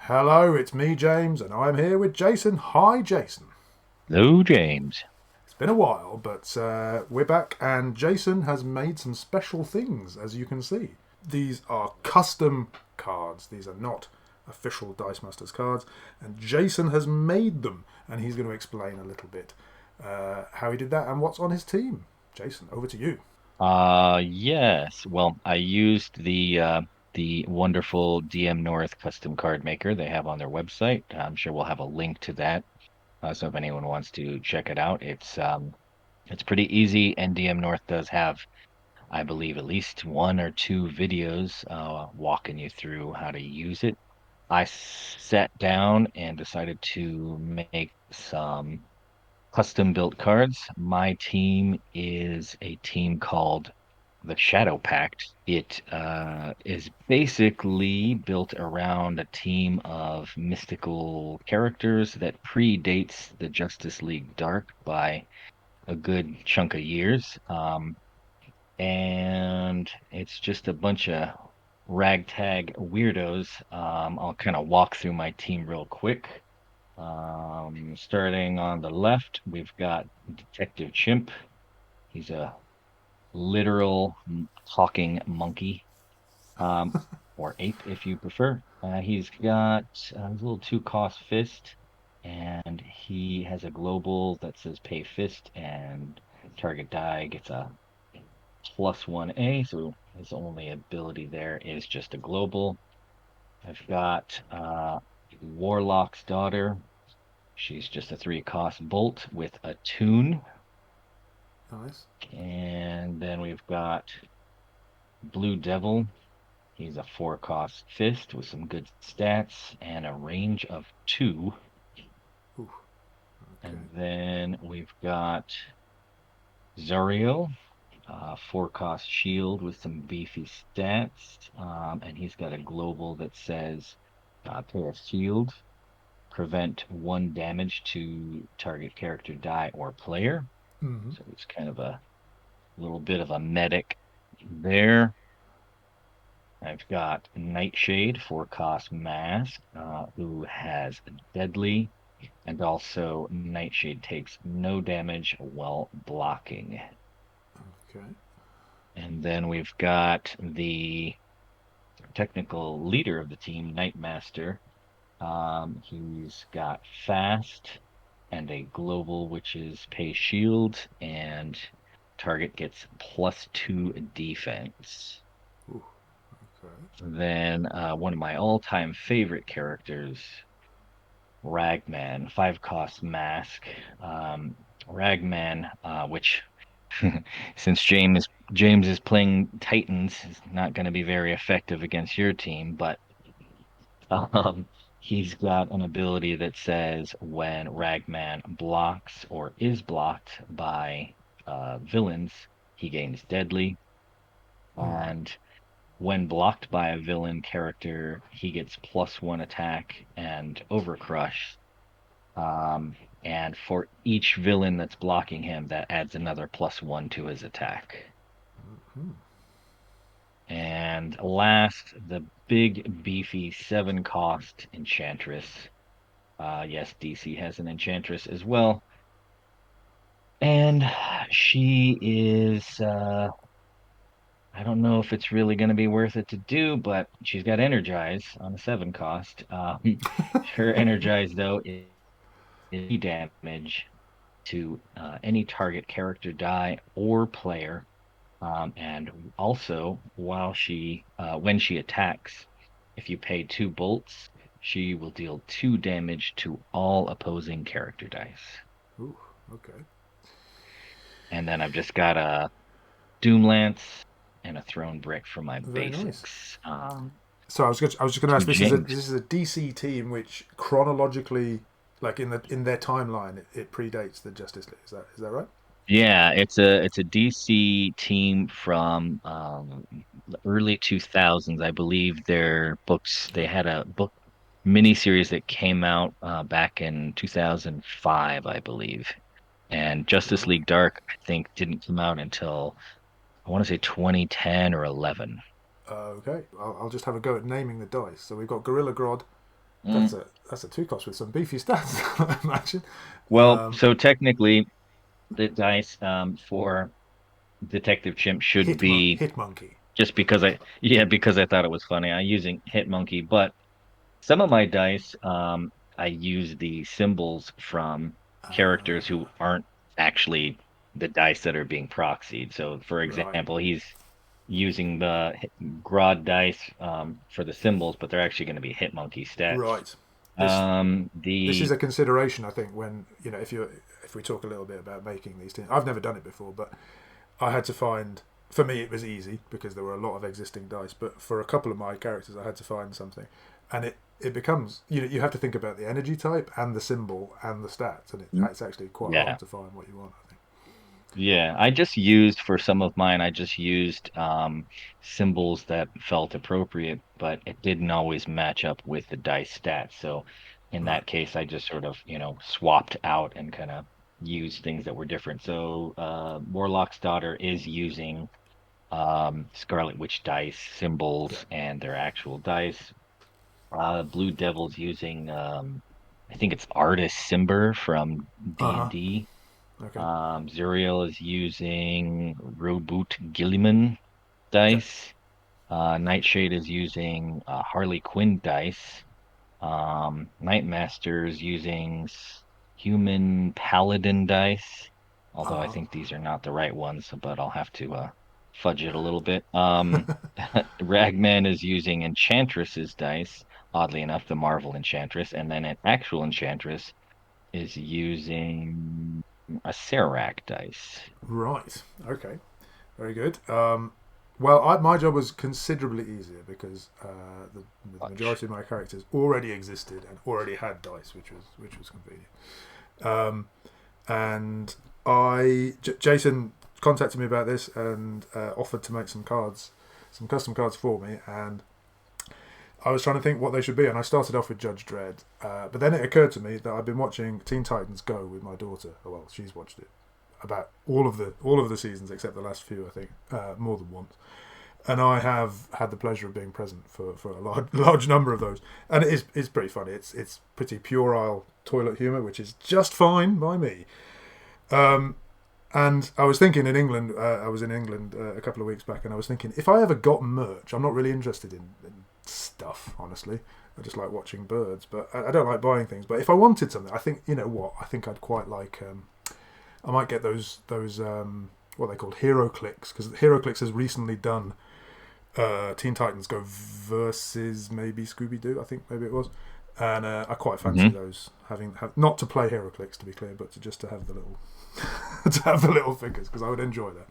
Hello, it's me, James, and I'm here with Jayson. Hi, Jayson. Hello, James. It's been a while, but we're back, and Jayson has made some special things, as you can see. These are custom cards, these are not official Dice Masters cards, and Jayson has made them, and he's going to explain a little bit how he did that and what's on his team. Jayson, over to you. Yes. Well, I used the wonderful DM North custom card maker they have on their website. I'm sure we'll have a link to that. So if anyone wants to check it out, it's pretty easy, and DM North does have, I believe, at least one or two videos walking you through how to use it. I sat down and decided to make some custom built cards. My team is a team called the Shadowpact. It is basically built around a team of mystical characters that predates the Justice League Dark by a good chunk of years. And it's just a bunch of ragtag weirdos. I'll kind of walk through my team real quick. Starting on the left, we've got Detective Chimp. He's a literal talking monkey, um, or ape if you prefer. He's got his little two cost fist, and he has a global that says pay fist, and target die gets a +1A. So his only ability there is just a global. I've got Warlock's Daughter. She's just a three cost bolt with a tune. Nice. And then we've got Blue Devil. He's a four cost fist with some good stats and a range of two. Ooh, okay. And then we've got Zuriel, four cost shield with some beefy stats. And he's got a global that says pay a shield, prevent one damage to target character, die, or player. Mm-hmm. So it's kind of a little bit of a medic there. I've got Nightshade, four cost mask, who has deadly, and also Nightshade takes no damage while blocking. Okay. And then we've got the technical leader of the team, Nightmaster. He's got fast and a global, which is pay shield, and target gets +2 defense. Ooh, okay. Then one of my all-time favorite characters, Ragman, five cost mask. Ragman, which since James is playing Titans, is not going to be very effective against your team, but um, he's got an ability that says when Ragman blocks or is blocked by villains, he gains deadly. Mm-hmm. And when blocked by a villain character, he gets +1 attack and overcrush. Um, and for each villain that's blocking him, that adds another +1 to his attack. Hmm. And last, the big beefy seven cost Enchantress. Yes, DC has an Enchantress as well. And she is I don't know if it's really going to be worth it to do, but she's got Energize on a seven cost. Her Energize, though, is damage to any target character, die, or player. And also, when she attacks, if you pay two bolts, she will deal two damage to all opposing character dice. Ooh, okay. And then I've just got a Doom Lance and a Throne Brick for my Very nice. basics. So I was just going to So ask. James, This is a DC team which chronologically, like in their timeline, it predates the Justice League. Is that right? yeah, it's a DC team from the early 2000s. I believe their books, they had a book miniseries that came out back in 2005, I believe. And Justice Right. League Dark, I think, didn't come out until I want to say 2010 or 11. Okay. I'll just have a go at naming the dice. So we've got Gorilla Grodd, Mm. That's a 2 cost with some beefy stats, I imagine. Well, so technically, the dice for Detective Chimp should be Hit monkey. just because because I thought it was funny. I'm using Hit Monkey, but some of my dice, I use the symbols from characters who aren't actually the dice that are being proxied. So, for Right. example, he's using the Grodd dice for the symbols, but they're actually going to be Hit Monkey stats. Right. This this is The a consideration, I think, when if we talk a little bit about making these teams. I've never done it before, but I had to find. For me, it was easy because there were a lot of existing dice. But for a couple of my characters, I had to find something, and it becomes you have to think about the energy type and the symbol and the stats, and it's actually quite yeah. hard to find what you want. I think. Yeah, I just used for some of mine, I just used symbols that felt appropriate, but it didn't always match up with the dice stats. So in Right. that case, I just sort of, swapped out and kind of used things that were different. So Warlock's daughter is using Scarlet Witch dice Yeah. symbols and their actual dice. Blue Devil's using I think it's Artist Simber from Uh huh. D&D. Okay. Zuriel is using Roboot Gilliman Yeah. dice. Nightshade is using Harley Quinn dice. Nightmaster is using Human Paladin dice, although I Uh think these are not the right ones, but I'll have to fudge it a little bit. Ragman is using Enchantress's dice, oddly enough, the Marvel Enchantress, and then an actual Enchantress is using a Serac dice. right. Okay. Very good. My job was considerably easier because the Much. majority of my characters already existed and already had dice, which was convenient. Um, and Jason contacted me about this and offered to make some custom cards for me, and I was trying to think what they should be, and I started off with Judge Dredd, but then it occurred to me that I've been watching Teen Titans Go with my daughter. Oh, well, she's watched it about all of the seasons except the last few, I think, more than once. And I have had the pleasure of being present for a large number of those, and it's pretty funny. It's pretty puerile toilet humour, which is just fine by me. Um, and I was thinking in England, I was in England a couple of weeks back, and I was thinking if I ever got merch, I'm not really interested in stuff, honestly. I just like watching birds, but I don't like buying things. But if I wanted something, I think I think I'd quite like. I might get those what they called Hero Clicks, because Hero Clicks has recently done Teen Titans Go versus maybe Scooby Doo. I think maybe it was, and I quite fancy Hmm. those. Not to play Hero Clicks, to be clear, but to have the little to have the little figures, because I would enjoy that.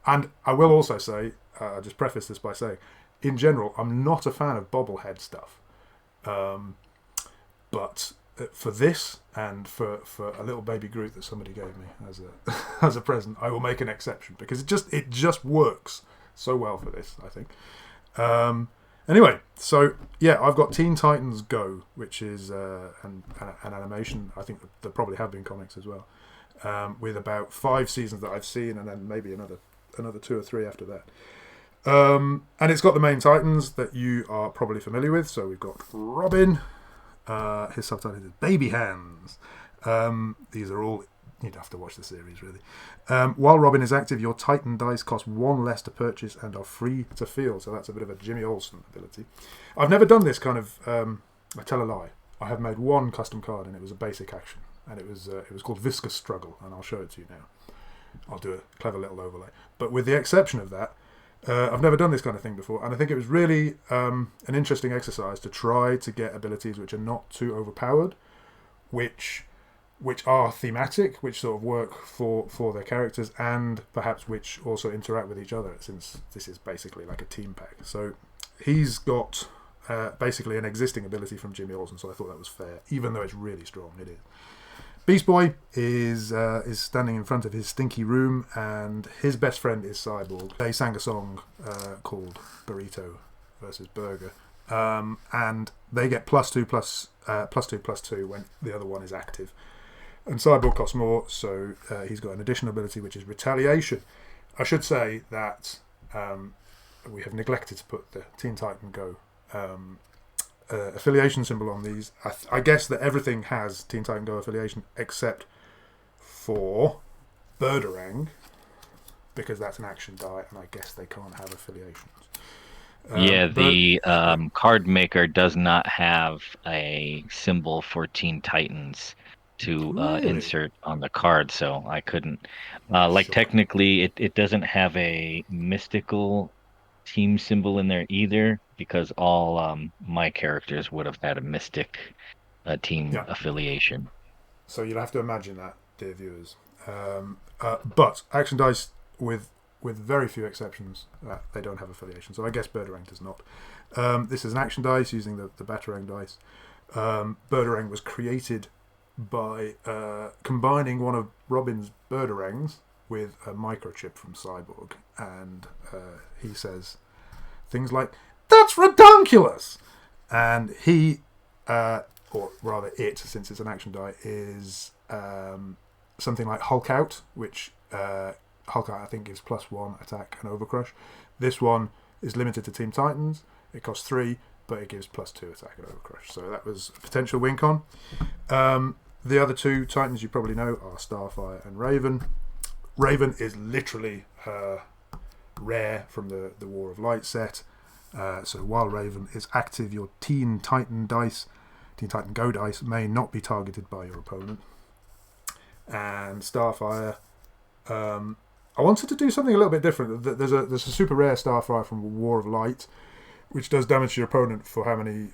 And I will also say, I'll just preface this by saying, in general, I'm not a fan of bobblehead stuff. Um, but for this and for a little baby Groot that somebody gave me as a as a present, I will make an exception because it just works so well for this, I think. Anyway, so yeah, I've got Teen Titans Go, which is an animation. I think there probably have been comics as well, with about 5 seasons that I've seen, and then maybe another 2 or 3 after that. And it's got the main Titans that you are probably familiar with. So we've got Robin. His subtitle is Baby Hands. These are all. You'd have to watch the series, really. While Robin is active, your Titan dice cost 1 less to purchase and are free to field. So that's a bit of a Jimmy Olsen ability. I've never done this kind of. I tell a lie. I have made 1 custom card, and it was a basic action, and it was called Viscous Struggle, and I'll show it to you now. I'll do a clever little overlay. But with the exception of that, I've never done this kind of thing before, and I think it was really an interesting exercise to try to get abilities which are not too overpowered, which are thematic, which sort of work for their characters, and perhaps which also interact with each other, since this is basically like a team pack. So he's got basically an existing ability from Jimmy Olsen, so I thought that was fair, even though it's really strong. It is. Beast Boy is standing in front of his stinky room, and his best friend is Cyborg. They sang a song called Burrito versus Burger, and they get +2/+2/+2 when the other one is active. And Cyborg costs more, so he's got an additional ability, which is Retaliation. I should say that we have neglected to put the Teen Titan Go affiliation symbol on these. I guess that everything has Teen Titan Go affiliation except for Birdarang, because that's an action die, and I guess they can't have affiliations. Yeah, the Yeah. card maker does not have a symbol for Teen Titans to Really? insert on the card, so I couldn't. Like Shock. technically, it doesn't have a mystical team symbol in there either, because all my characters would have had a mystic team Yeah. affiliation. So you'll have to imagine that, dear viewers. But action dice, with very few exceptions, they don't have affiliation. So I guess Birdarang does not. This is an action dice using the Batarang dice. Birdarang was created by combining one of Robin's Birdarangs with a microchip from Cyborg, and he says things like, "That's redonkulous," and he, or rather it, since it's an action die, is something like Hulk Out, which Hulk Out I think gives +1 attack and overcrush. This one is limited to Team Titans. It costs 3, but it gives +2 attack and overcrush. So that was a potential win con. The other two Titans you probably know are Starfire and Raven. Raven is literally rare from the War of Light set. So while Raven is active, your Teen Titan Go dice may not be targeted by your opponent. And Starfire, I wanted to do something a little bit different. There's a super rare Starfire from War of Light, which does damage to your opponent for how many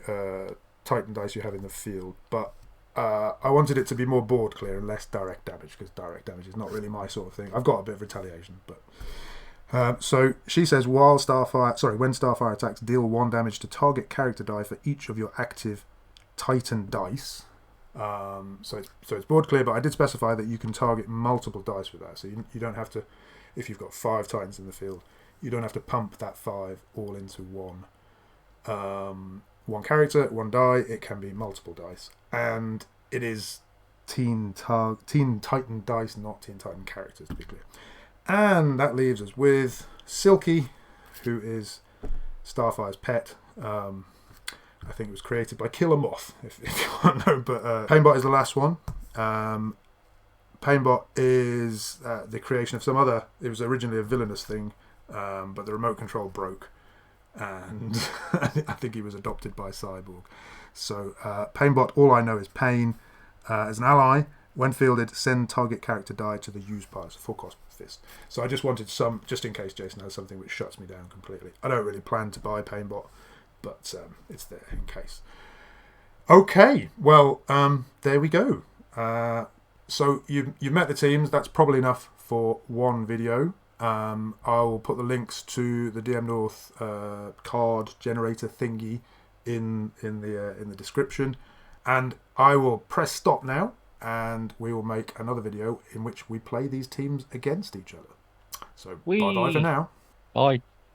Titan dice you have in the field. But I wanted it to be more board clear and less direct damage, because direct damage is not really my sort of thing. I've got a bit of retaliation, but so she says, when Starfire attacks, deal 1 damage to target character die for each of your active Titan dice. So it's board clear, but I did specify that you can target multiple dice with that. So you don't have to, if you've got 5 Titans in the field, you don't have to pump that 5 all into one character, 1 die. It can be multiple dice, and it is Teen Titan dice, not Teen Titan characters, to be clear. And that leaves us with Silky, who is Starfire's pet. I think it was created by Killer Moth, if you want to know. But Painbot is the last one. Painbot is the creation of some other... It was originally a villainous thing, but the remote control broke. And I think he was adopted by Cyborg. So Painbot, all I know is Pain. As an ally, when fielded, send target character die to the use pile. It's a full cost fist. So I just wanted just in case Jayson has something which shuts me down completely. I don't really plan to buy Painbot, but it's there in case. Okay, well, there we go. So you've met the teams. That's probably enough for one video. I'll put the links to the DM North card generator thingy in the description, and I will press stop now, and we will make another video in which we play these teams against each other. So bye bye for now. Bye.